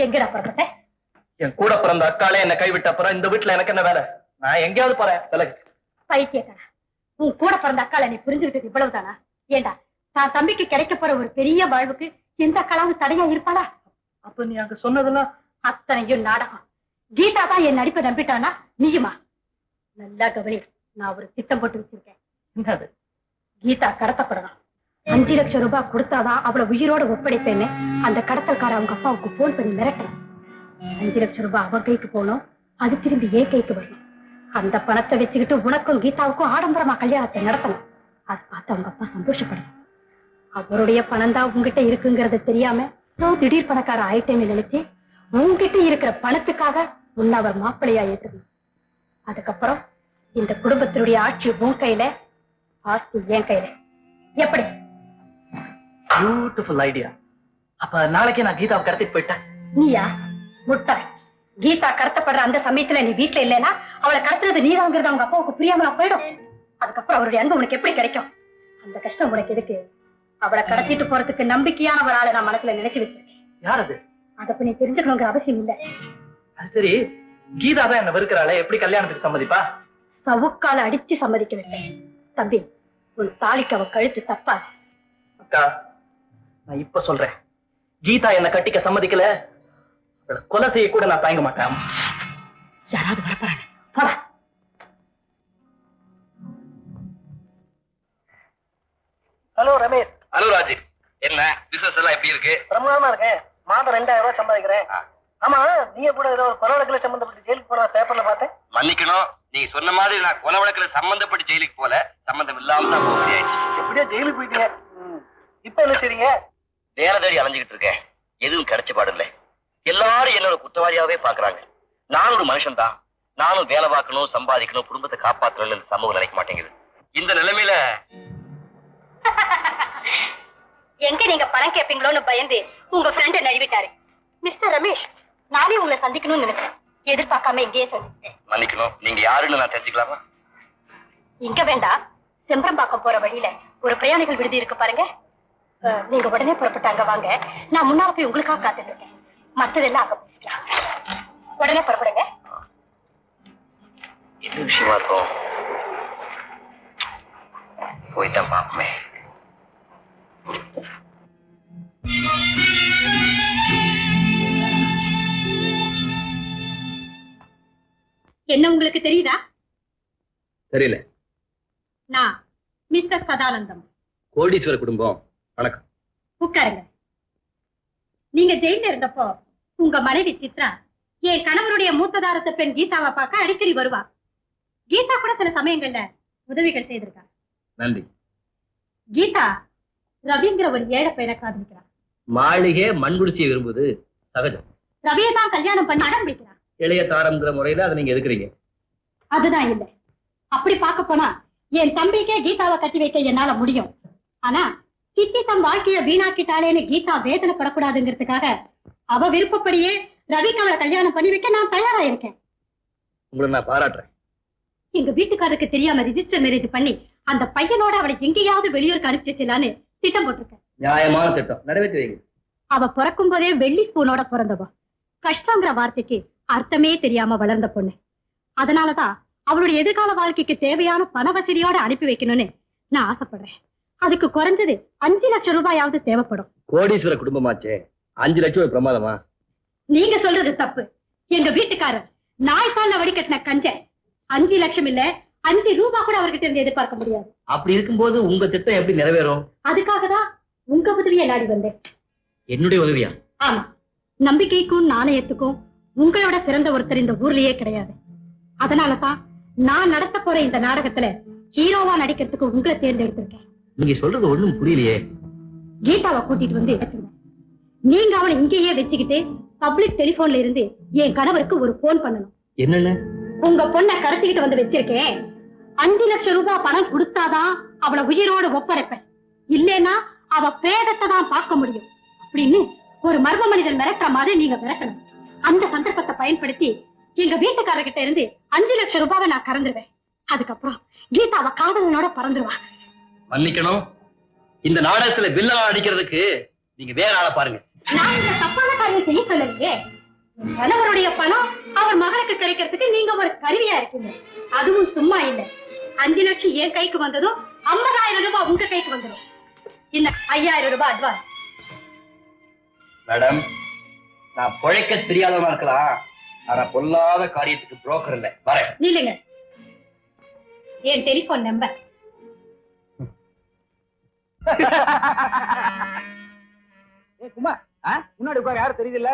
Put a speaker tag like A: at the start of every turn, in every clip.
A: எங்கடா புறப்பட்ட?
B: என் கூட பிறந்த அக்காலே என்ன கைவிட்ட அப்புறம் இந்த வீட்டுல எனக்கு என்ன வேலை? நான் எங்கேயாவது போறேன். விலகு.
A: பைத்தியக்காரா, உன் கூட பிறந்த அக்கால நீ புரிஞ்சுக்கிட்டது இவ்வளவுதானா? ஏண்டா, தான் தம்பிக்கு கிடைக்க போற ஒரு பெரிய வாழ்வுக்கு எந்த அக்காலாவது தடையா இருப்பாளா?
B: அப்ப நீ அங்க சொன்னதெல்லாம்
A: அத்தனையும் நாடகம். கீதா தான் என் நடிப்பை நம்பிட்டானா? நீயுமா? நல்லா கவனி, நான் ஒரு திட்டம் போட்டு வச்சிருக்கேன்.
B: என்னது?
A: கீதா கடத்தப்படலாம். 5 லட்சம் ரூபாய் கொடுத்தாதான் அவளை உயிரோட ஒப்படைப்பேன்னு அந்த கடத்தல்கார அவங்க அப்பாவுக்கு போன் பண்ணி மிரட்டணும். 5 லட்சம் ரூபாய் அவன் கைக்கு போனோம், அது திரும்பி ஏன் கைக்கு வரணும். அந்த பணத்தை வச்சுக்கிட்டு உனக்கும் கீதாவுக்கும் ஆடம்பரமா கல்யாணத்தை நடத்தணும். அதை பார்த்து அவங்க அப்பா சந்தோஷப்படணும். அவருடைய பணம் தான் உங்ககிட்ட இருக்குங்கிறது தெரியாம திடீர் பணக்கார ஆயிட்டேன்னு நினைச்சு உங்ககிட்ட இருக்கிற பணத்துக்காக உன்னை அவர் மாப்பிள்ளையா ஏற்றுக்கணும். அதுக்கப்புறம் இந்த குடும்பத்தினுடைய ஆட்சி உன் கையில, ஆஸ்தி என் கையில. எப்படி?
B: Beautiful idea. அப்ப நாளைக்கே நான் கீதாவை கடத்திட்டு போயிட்டேன்.
A: நீயா முட்டாள்? கீதா கடத்தப்படுற அந்த சமயத்துல நீ வீட்டுல இல்லைன்னா அவளை கடத்துறது நீதாங்கிறது அவங்க அப்பாவுக்கு புரியாமலா போயிடும். அதுக்கப்புறம் அவருடைய அன்பு உனக்கு எப்படி கிடைக்கும்? அந்த கஷ்டம் உனக்கு எதுக்கு? அவளை கடத்திட்டு போறதுக்கு நம்பிக்கையான ஒரு ஆளை நான் மனசுல நினைச்சு வச்சிருக்கேன்.
B: யார் அது?
A: அதப்ப நீ தெரிஞ்சுக்கணுங்கிற அவசியம் இல்லை.
B: அது சரி, கீதா தான் என்ன வெறுக்கிறாளே, எப்படி கல்யாணத்துக்கு சம்மதிப்பா?
A: சவுக்கால அடிச்சு சம்மதிக்க வைப்பேன். தம்பி, உன் தாலிக்கு அவ கழுத்து தப்பாது.
B: அக்கா, நான் இப்ப சொல்றேன், கீதா என்ன கட்டிக்க சம்மதிக்கல, கொலை செய்ய கூட நான் தயங்க மாட்டேன்.
A: யாராவது வரப்போறாங்க, போடா.
C: ஹலோ ரமேஷ்.
D: ஹலோ ராஜு, என்ன பிசினஸ் எல்லாம் எப்படி இருக்கு?
C: பிரமாதமா இருக்கேன். மாதம் 2000 ரூபாய் சம்பாதிக்கிறேன். ஆமா, நீங்க கூட ஏதோ ஒரு கொலை வழக்குல சம்பந்தப்பட்டு ஜெயிலுக்கு போன பேப்பர்ல பார்த்தேன்.
D: மன்னிக்கணும், நீங்க சொன்ன மாதிரி நான் கொலை வழக்குல சம்பந்தப்பட்டு ஜெயிலுக்கு போல, சம்பந்தம் இல்லாம தான் போச்சு.
C: எப்படியோ ஜெயிலுக்கு போயிட்டீங்க. இப்ப என்ன செய்றீங்க?
D: வேலை தேடி அலைஞ்சுக்கிட்டு இருக்கேன். எதுவும் கிடைச்ச பாடு இல்லை. எல்லாரும் என்னோட குற்றவாளியாவே பாக்குறாங்க. நானும் ஒரு மனுஷன் தான். நானும் வேலை பார்க்கணும், சம்பாதிக்கணும், குடும்பத்தை காப்பாற்றணும் சமூகம் நினைக்க மாட்டேங்குது. இந்த நிலைமையில
A: எங்க நீங்க பணம் கேட்பீங்களோன்னு பயந்து உங்க ஃப்ரெண்ட் நழுவிட்டாரு. மிஸ்டர் ரமேஷ், நானே உங்களை சந்திக்கணும்னு நினைச்சேன். எதிர்பார்க்காம இங்கேயே சந்திச்சேன்.
D: மன்னிக்கணும், நீங்க யாருன்னு நான் தெரிஞ்சுக்கலாமா?
A: இங்க வேண்டாம், செம்பரம்பாக்கம் போற வழியில ஒரு பிரயாணிகள் விடுதி இருக்கு பாருங்க. நீங்க உடனே புறப்பட்டு அங்க வாங்க. நான் முன்னால போய் உங்களுக்காக காத்துட்டு இருக்கேன். மற்றதெல்லாம் அங்க பேசிக்கலாம். உடனே புறப்படுங்க.
D: என்ன விஷயமா இருக்கும்? போய்தான் பாப்போமே.
A: என்ன உங்களுக்கு தெரியுதா?
B: தெரியல.
A: நான் மிஸ்டர் சதானந்தம்,
B: கோடீஸ்வர குடும்பம். வணக்கம்.
A: உட்காருங்க. நீங்க ஜெயில இருந்தப்போ உங்க மனைவி சித்ரா என் கணவருடைய மூத்ததாரத்தை பெண் கீதாவை பார்க்க அடிக்கடி வருவா. கீதா கூட சில சமயங்கள்ல உதவிகள் செய்திருக்கா.
B: நன்றி.
A: கீதா ரவிங்கிற ஒரு ஏழை பையனை காதலிக்கிறான்.
B: மாளிகை மண்குடிச்சியை விரும்புவது சகஜம்.
A: ரவியை தான் கல்யாணம் பண்ணி அடம் பிடிக்கிறான்.
B: இளைய தாரம்ங்கிற முறையில அதை நீங்க எதுக்குறீங்க?
A: அதுதான் இல்லை. அப்படி பார்க்க போனா என் தம்பிக்கே கீதாவை கட்டி வைக்க என்னால முடியும். ஆனா சித்தி தம் வாழ்க்கைய வீணாக்கிட்டாளேன்னு கீதா வேதனைப்படக்கூடாதுங்கிறதுக்காக அவ விருப்பப்படியே ரவிக்கு அவளை கல்யாணம் பண்ணி வைக்க நான் தயாரா இருக்கேன்.
B: உங்களை நான் பாராட்டுறேன்.
A: எங்க வீட்டுக்காரருக்கு தெரியாம ரிஜிஸ்டர் மேரேஜ் பண்ணி அந்த பையனோட அவளை எங்கேயாவது வெளியூருக்கு அனுப்பிச்சு வச்சலான்னு திட்டம் போட்டிருக்கேன்.
B: நியாயமான திட்டம், நிறைவேற்றி வைங்க.
A: அவ பிறக்கும் போதே வெள்ளி ஸ்பூனோட பிறந்தவ. கஷ்டங்கிற வார்த்தைக்கு அர்த்தமே தெரியாம வளர்ந்த பொண்ணு. அதனாலதான் அவளுடைய எதிர்கால வாழ்க்கைக்கு தேவையான பண வசதியோட அனுப்பி வைக்கணும்னு நான் ஆசைப்படுறேன். அதுக்கு குறைஞ்சது 5 லட்சம் ரூபாயாவது தேவைப்படும்.
B: கோடீஸ்வர குடும்பமாச்சே, 5 லட்சம் ஒரு பிரமாதமா?
A: நீங்க சொல்றது தப்பு. எங்க வீட்டுக்காரர் நாய்க்கால வடிகட்டின கஞ்ச 5 லட்சம் இல்ல 5 ரூபாய் கூட அவர்கிட்ட இருந்து எதிர்பார்க்க முடியாது.
B: அப்படி இருக்கும்போது உங்க திட்டம் எப்படி நிறைவேறும்?
A: அதுக்காக தான் உங்க உதவியை நாடி வந்தேன்.
B: என்னுடைய உதவியா?
A: ஆமா, நம்பிக்கைக்கும் நாணயத்துக்கும் உங்களோட சிறந்த ஒருத்தர் இந்த ஊர்லயே கிடையாது. அதனாலதான் நான் நடத்த போற இந்த நாடகத்துல ஹீரோவா நடிக்கிறதுக்கு உங்களை தேர்ந்தெடுத்திருக்கேன்.
B: நீங்க சொல்றது ஒண்ணும் புரியலையே.
A: கீதாவை கூட்டிட்டு வந்து வச்சுங்க. நீங்க அவளை இங்கேயே வச்சுக்கிட்டு பப்ளிக் டெலிபோன்ல இருந்து என் கணவருக்கு ஒரு போன் பண்ணணும்.
B: என்னன்னு?
A: உங்க பொண்ணை கடத்திக்கிட்டு வந்து வச்சிருக்கேன். 5 லட்சம் ரூபாய் பணம் கொடுத்தாதான் அவளை உயிரோடு ஒப்படைப்பேன். இல்லைன்னா அவ பிரேதத்தை தான் பார்க்க முடியும் அப்படின்னு ஒரு மர்ம மனிதன் மிரட்டுற மாதிரி நீங்க மிரட்டணும். அந்த சந்தர்ப்பத்தை பயன்படுத்தி எங்க வீட்டுக்காரர்கிட்ட இருந்து 5 லட்சம் ரூபாவை நான் கறந்துருவேன். அதுக்கப்புறம் கீதா அவ காதலனோட பறந்துருவா.
B: மன்னிக்கணும், இந்த நாடகத்துல வில்லனா அடிக்கிறதுக்கு நீங்க வேற ஆளை பாருங்க.
A: நான் இந்த தப்பான காரியம் செய்ய சொல்லலையே. என் கணவருடைய பணம் அவர் மகனுக்கு கிடைக்கிறதுக்கு நீங்க ஒரு கருவியா இருக்கீங்க. அதுவும் சும்மா இல்ல. 5 லட்சம் என் கைக்கு வந்ததும் 50,000 ரூபாய் உங்க கைக்கு வந்துடும். இந்த 5,000 ரூபாய் அட்வான்ஸ்.
D: மேடம், நான் பிழைக்க தெரியாதவனா இருக்கலாம், ஆனா பொல்லாத காரியத்துக்கு புரோக்கர் இல்ல. வரேன்.
A: நில்லுங்க. என் டெலிபோன் நம்பர்.
C: குமார், முன்னாடி உட்கார யாரும் தெரியுது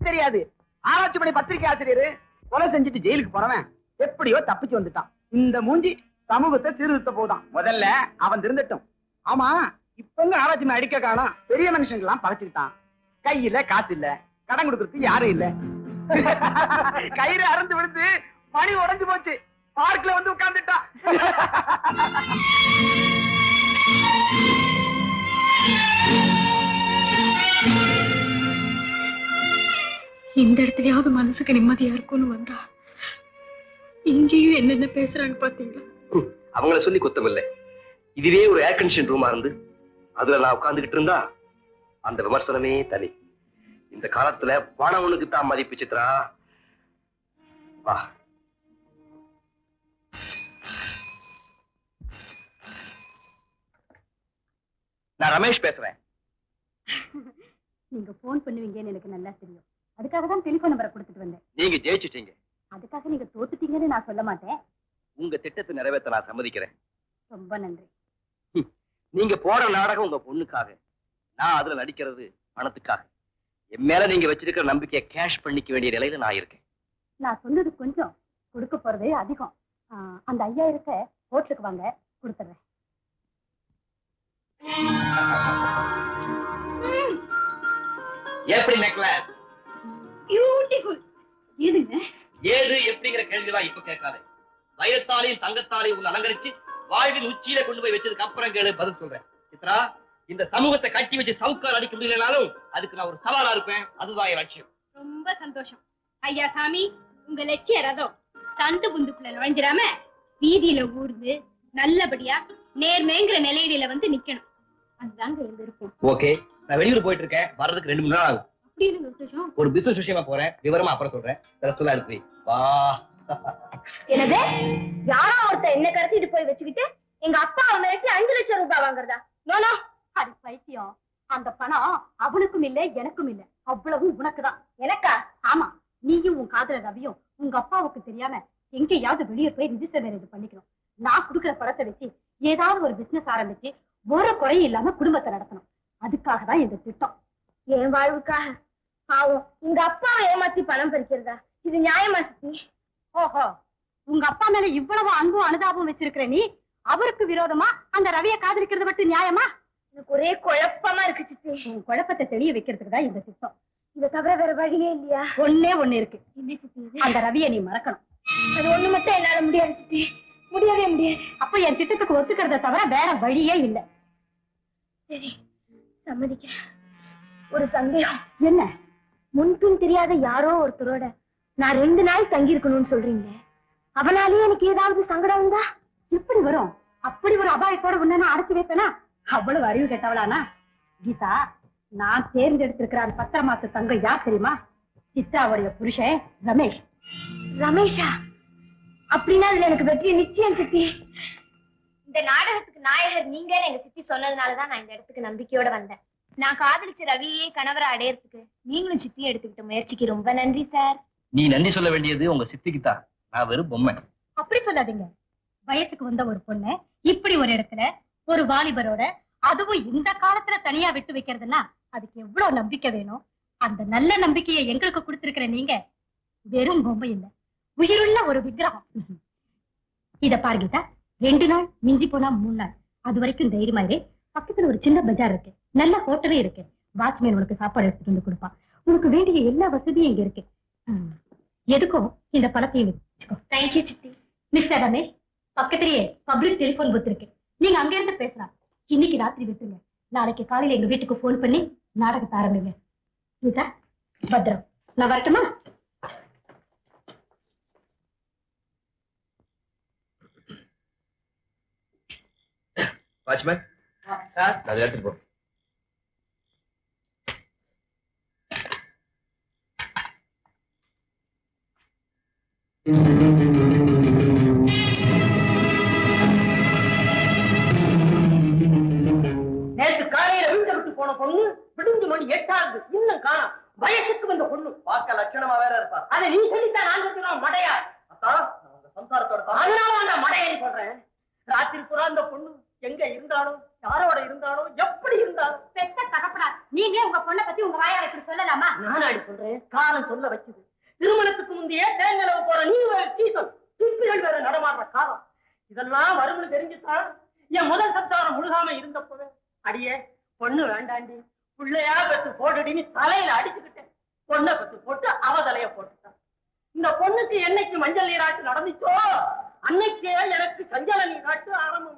C: தெரியாது. ஆராய்ச்சி பண்ணி பத்திரிகை ஆசிரியர் கொலை செஞ்சுட்டு ஜெயிலுக்கு போறவன் எப்படியோ தப்பிச்சு வந்துட்டான். இந்த மூஞ்சி சமூகத்தை சீர்திருத்த போதான். முதல்ல அவன் திருந்தட்டும். ஆமா, இப்பங்க ஆராய்ச்சி அடிக்க காணோம். பெரிய மனுஷங்க எல்லாம் பழச்சுக்கிட்டான். கையில காசு இல்ல, கடன் கொடுக்கறதுக்கு யாரும் இல்ல. கயிறு அறுந்து விழுந்து மணி உடைஞ்சு போச்சு. பார்க்ல வந்து உட்கார்ந்துட்டான்.
A: இந்த இடத்துலயாவது மனசுக்கு நிம்மதியா இருக்கும்னு வந்தா இங்கேயும் என்னென்ன பேசுறாங்க பாத்தீங்களா?
D: அவங்கள சொல்லி குத்தம் இல்ல. இதுவே ஒரு ஏர் கண்டிஷன் ரூமா இருந்து அதுல நான் உட்கார்ந்துகிட்டு இருந்தா அந்த விமர்சனமே தனி. இந்த காலத்துல பணம் உனக்கு தான் மதிப்பு சித்ரா. வா. நான் ரமேஷ் பேசுறேன்.
A: நீங்க போன் பண்ணுவீங்கன்னு எனக்கு நல்லா தெரியும். அதுக்காக தான் டெலிபோன் நம்பரை கொடுத்துட்டு வந்தேன்.
D: நீங்க ஜெயிச்சுட்டீங்க.
A: அதுக்காக நீங்க தோத்துட்டீங்கன்னு நான் சொல்ல மாட்டேன்.
D: உங்க திட்டத்தை நிறைவேற்ற நான் சம்மதிக்கிறேன்.
A: ரொம்ப நன்றி.
D: நீங்க போற நாடகம் உங்க பொண்ணுக்காக, நான் அதுல நடிக்கிறது பணத்துக்காக. என் மேல நீங்க வச்சிருக்கிற நம்பிக்கையை கேஷ் பண்ணிக்க வேண்டிய நிலையில நான் இருக்கேன்.
A: நான் சொன்னது கொஞ்சம், கொடுக்க போறது அதிகம். அந்த 5,000 ஹோட்டலுக்கு வாங்க, கொடுத்துறேன்.
D: எப்படி நெக்லஸ்?
A: பியூட்டிஃபுல். எதுங்க?
D: ஏது எப்படிங்கிற கேள்விதான் இப்ப கேட்காது. வைரத்தாலையும் தங்கத்தாலையும் உன்னை அலங்கரிச்சு வாழ்வின் உச்சியில கொண்டு போய் வச்சதுக்கு அப்புறம் கேளு, பதில் சொல்றேன். சித்ரா, இந்த சமூகத்தை கட்டி வச்சு சவுக்கால் அடிக்க முடியலனாலும் அதுக்கு நான் ஒரு சவாலா இருப்பேன். அதுதான் என் லட்சியம்.
A: ரொம்ப சந்தோஷம். ஐயா சாமி, உங்க லட்சிய ரதம் சந்து புந்துக்குள்ள நுழைஞ்சிராம வீதியில ஊர்ந்து நல்லபடியா நேர்மைங்கிற நிலையில வந்து நிக்கணும். அதுதாங்க எங்க இருக்கும்.
D: ஓகே, நான் வெளியூர் போயிட்டு இருக்கேன். வர்றதுக்கு 2 மணி நேரம் ஆகும்.
A: அப்படி இருங்க விசேஷம்.
D: ஒரு பிசினஸ் விஷயமா போறேன். விவரமா அப்புறம் சொல்றேன். சொல்ல அனுப்பி வா.
A: என்னது? யாரோ ஒருத்த என்ன கடத்திட்டு போய் வச்சுக்கிட்டு எங்க அப்பா மிரட்டி 5 லட்சம் ரூபாய் வாங்குறதா? நோனோ, அது பைத்தியம். அந்த பணம் அவனுக்கும் இல்ல, எனக்கும் இல்ல. அவ்வளவு உனக்குதான். எனக்கா? ஆமா. நீயும் உன் காதல ரவியும் உங்க அப்பாவுக்கு தெரியாம எங்கேயாவது வெளியே போய் ரிஜிஸ்டர் மேரேஜ் பண்ணிக்கணும். நான் குடுக்கிற பணத்தை வச்சு ஏதாவது ஒரு பிசினஸ் ஆரம்பிச்சு ஒரு குறையும் இல்லாம குடும்பத்தை நடத்தணும். அதுக்காக தான் இந்த திட்டம். என் வாழ்வுக்காக பாவம் உங்க அப்பாவை ஏமாத்தி பணம் பறிக்கிறதா? இது நியாயமா சித்தி? ஓஹோ, உங்க அப்பா மேல இவ்வளவு அன்பும் அனுதாபம் வச்சிருக்கிற நீ அவருக்கு விரோதமா அந்த ரவியை காதலிக்கிறது மட்டும் நியாயமா? எனக்கு ஒரே குழப்பமா இருக்கு சித்தி. உன் குழப்பத்தை தெளிய வைக்கிறதுக்கு தான் இந்த திட்டம். இதை தவிர வேற வழியே இல்லையா? ஒண்ணே ஒண்ணு இருக்கு. என்ன சித்தி? அந்த ரவியை நீ மறக்கணும். அது ஒண்ணு மட்டும் என்னால முடியாது சித்தி. முடியவே முடியாது. அப்ப என் திட்டத்துக்கு ஒத்துக்கிறத தவிர வேற வழியே இல்லை. சரி, சம்மதிக்க. ஒரு சந்தேகம். என்ன? முன்பின் தெரியாத யாரோ ஒருத்தரோட நான் 2 நாள் தங்கி இருக்கணும்னு சொல்றீங்க. அவனாலே எனக்கு ஏதாவது சங்கடம் உண்டா? எப்படி வரும்? அப்படி ஒரு அபாயத்தோட உன்ன நான் அடைச்சு வைப்பேனா? அவ்வளவு அறிவு கெட்டவளானா? கீதா, நான் தேர்ந்தெடுத்திருக்கிற அந்த 10 மாச தங்கம் யார் தெரியுமா? சித்ராவுடைய புருஷன் ரமேஷ். ரமேஷா? அப்படின்னா அதுல எனக்கு வெற்றி நிச்சயம் சித்தி. இந்த நாடகத்துக்கு நாயகர் நீங்கன்னு எங்க சித்தி சொன்னதுனாலதான் நான் இந்த இடத்துக்கு நம்பிக்கையோட வந்தேன். நான் காதலிச்ச ரவியே கணவரை அடையறதுக்கு நீங்களும் சித்தி எடுத்துக்கிட்ட முயற்சிக்கு ரொம்ப நன்றி சார்.
D: நீ நன்றி சொல்ல வேண்டியது உங்க சித்திக்கு தான். நான் வெறும் பொம்மை.
A: அப்படி சொல்லாதீங்க. வயசுக்கு வந்த ஒரு பொண்ணு இப்படி ஒரு இடத்துல ஒரு வாலிபரோட, அதுவும் இந்த காலத்துல தனியா விட்டு வைக்கிறதுன்னா அதுக்கு எவ்வளவு நம்பிக்கை வேணும். அந்த நல்ல நம்பிக்கையை எங்களுக்கு கொடுத்திருக்கிற நீங்க வெறும் பொம்மை இல்ல, உயிருள்ள ஒரு விக்கிரகம். இத பாரு கீதா, 2 நாள் மிஞ்சி போனா 3 நாள். அது வரைக்கும் தைரியமா இரு. பக்கத்துல ஒரு சின்ன பஜார் இருக்கு, நல்ல ஹோட்டலே இருக்கு. வாட்ச்மேன் உனக்கு சாப்பாடு எடுத்துட்டு வந்து கொடுப்பான். உனக்கு வேண்டிய எல்லா வசதியும் இங்க இருக்கு. எதுக்கும் இந்த பணத்தையும் வச்சுக்கோ. தேங்க்யூ சித்தி. மிஸ்டர் ரமேஷ், பக்கத்திலேயே பப்ளிக் டெலிபோன் பூத் இருக்கு. நீங்க அங்க இருந்து பேசலாம். இன்னைக்கு ராத்திரி விட்டுருங்க. நாளைக்கு காலையில எங்க வீட்டுக்கு போன் பண்ணி நாடகத்தை ஆரம்பிங்க. கீதா, பத்ரம். நான் வரட்டுமா?
D: வாட்ச்மேன் சார், நான் எடுத்துட்டு போ.
B: நேற்று காலையில வீட்டை விட்டு போன பொண்ணு விடுஞ்சு மணி 8 ஆகுது, இன்னும் காணோம். வயசுக்கு வந்த பொண்ணு பார்க்க லட்சணமா வேற இருப்பா. அதை நீ சொல்லித்தான் நான் சொல்றேன் மடையா. அத்தா உங்க சம்சாரத்தோட அதனால நான் மடையன்னு சொல்றேன். ராத்திரி புறா அந்த பொண்ணு எங்க இருந்தாலும் யாரோட இருந்தாலும் எப்படி இருந்தாலும்
A: பெத்த தகப்பனா நீங்க உங்க பொண்ணை பத்தி உங்க வாயால இப்படி சொல்லலாமா?
B: நானாடி சொல்றேன், காலம் சொல்ல வச்சுது. திருமணத்துக்கு முந்தைய தேர்நிலவு போற நீ சீசன் சிப்பிகள் வேற நடமாடுற காலம் இதெல்லாம் வரும்னு தெரிஞ்சுதான் என் முதல் சம்சாரம் முழுகாம இருந்தப்பவே அடியே பொண்ணு வேண்டாண்டி பிள்ளையா பெற்று போட்டுடின்னு தலையில அடிச்சுக்கிட்டேன். பொண்ணை பெற்று போட்டு அவ தலைய போட்டுட்டான். இந்த பொண்ணுக்கு என்னைக்கு மஞ்சள் நீராட்டு நடந்துச்சோ அன்னைக்கே எனக்கு சஞ்சல நீராட்டு ஆரம்பம்.